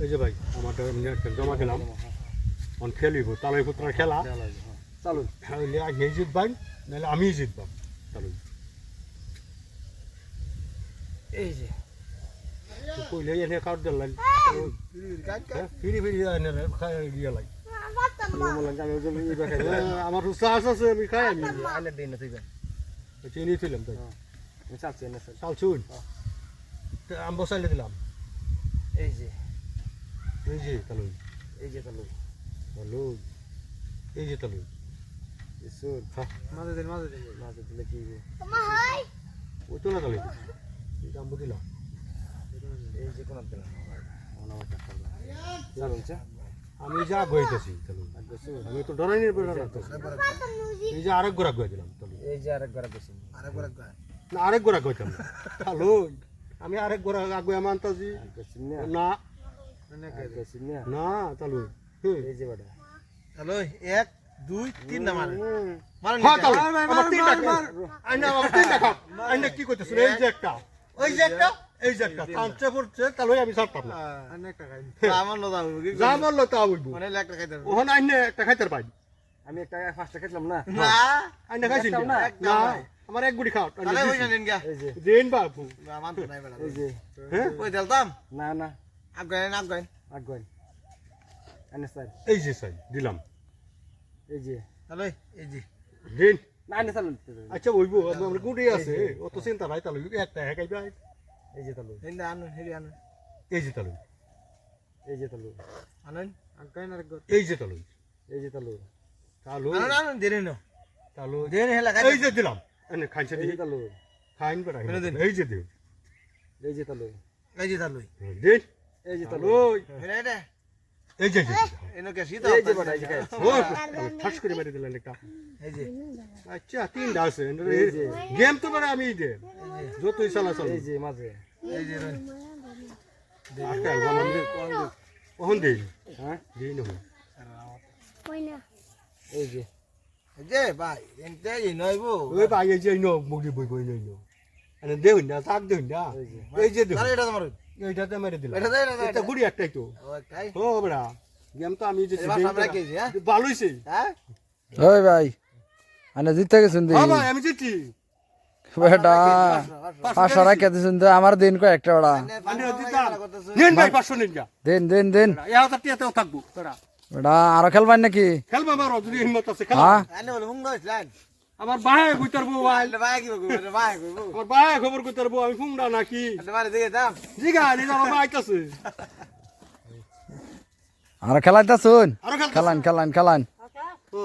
এই যে ভাই আমারটা জমা দিলাম অন খেলিব তালই পুত্র খেলা চালু খেলে আজ এই জিতবাই নাহলে আমি জিতবাম চালু এই যে কইলে এনে কাট দিলেন ফিরি ফিরি এনে খাই গিয়া লাই আমার উৎসাহ আছে আমি খাই আমি আইলে দিন না তুইবা চিনি ছিলাম তাই আমি চালছি না স্যার চাল শুন আম বসাইলে দিলাম এই যে তালু এই যে তালু তালু এই যে তালু ইসুর মাঝে দিলে কি হবে ওই তো না তালু এই আম দিলাম এই যে কোন দিলাম আমার টাকা চালুনছে আমি যা গইতেছি তালু আমি তো ডরাই নিয়ে বের না এই যে আরেক গোরা গই দিলাম তালু এই যে আরেক গড়া বেশি না আরেক গোরা গইতাম তালু আমি আরেক গোরা আগুয়া মানতাছি না না তালু এই যে বড়া হ্যালো 1 2 3 না মারে মারেন হ্যাঁ তালু আমার তিনটা আইনা আমার তিনটা খাও আইনা কি কইতেছ এই যে একটা ওই যে একটা এই যে একটা কাঁচে পড়ছে তালু আমি ছাড়তাম না অনেক টাকা আমার না দাও কি যা বললো তা হইব মানে লাখ টাকা দাও ওহন আইনে একটা খাইতে পাই আমি একটা ফার্স্টে খেলাম না না আইনা খাইছি না না আমার এক গুড়ি খাও তাহলে হইনা দেন গা এই যে দেন বাবু আমার তো নাই বেলা এই যে হ্যাঁ কই দিলতাম না না আগাইন আগুন আনে স্যার এই যে সাই দিলাম এই যে হ্যালো এই যে দেন না আনে চালুন আচ্ছা হইব আমার গুড়ি আছে অত চিন্তা নাই তালু একটা খাইবা এই যে তালু হিন্দা আনুন হেরি আনুন এই যে তালু এই যে তালু আনুন আগাইন আর গো এই যে তালু এই যে তালু তালু আনুন আনুন দেরি ন তালু দেরি হেলা এই যে দিলাম এনে খাইছে এই দি যে তালু খাইন বেড়া এনে দিন। এই যে দিও এই যে তালু এই যে তালুই দেন এই যে তালু তালু হেলা রে এই যে এনো কে সিতা এই যে বড়া এই যে ও ঠাস করে মেরে দিলেন একটা এই যে আচ্ছা তিনটা আছে গেম তো মানে আমি দে যতই চলাচল এই যে মাঝে এই যে রন একটা অ্যালবাম আমি ওহন দেই হ্যাঁ দেই না এই যে ভাই এনতে এই নইবো ওই ভাই এই যে নো মুগি বই বই নই নো আরে দেউ না থাক দেউ না এই যে দেউ তাহলে এটা তোমার এইটাতে মেরে দিলাম এটা দেই না এটা গুড়ি একটাই তো ওটাই ও বড়া গেম তো আমি যে এবার সামনে কেজি হ্যাঁ ভালোইছে হ্যাঁ ওই ভাই আনে জিতে গেছেন দি হ্যাঁ ভাই আমি জিতি বেটা 500 রাখা দিছেন তো আমার দিন কো একটা ওড়া মানে দিতাম নেন ভাই 500 নিন যা দিন 1000 টাকাতেও থাকবো তোরা বেটা আরো খেলবেন নাকি খেলবা মারো যদি হিম্মত আছে খেলা হ্যাঁ আনে বলে হুং নইছ লাইন আমার ভাই কইতার বউ ভাই আলে ভাই কি বলবো ভাই কইবো আমার ভাই খবর কইতার বউ আমি ফুংডা নাকি আলে মারে দিকে দাম জিগা নি আমার ভাই কাছে আর খেলাইতা শুন আরো খেলতা খেলান ও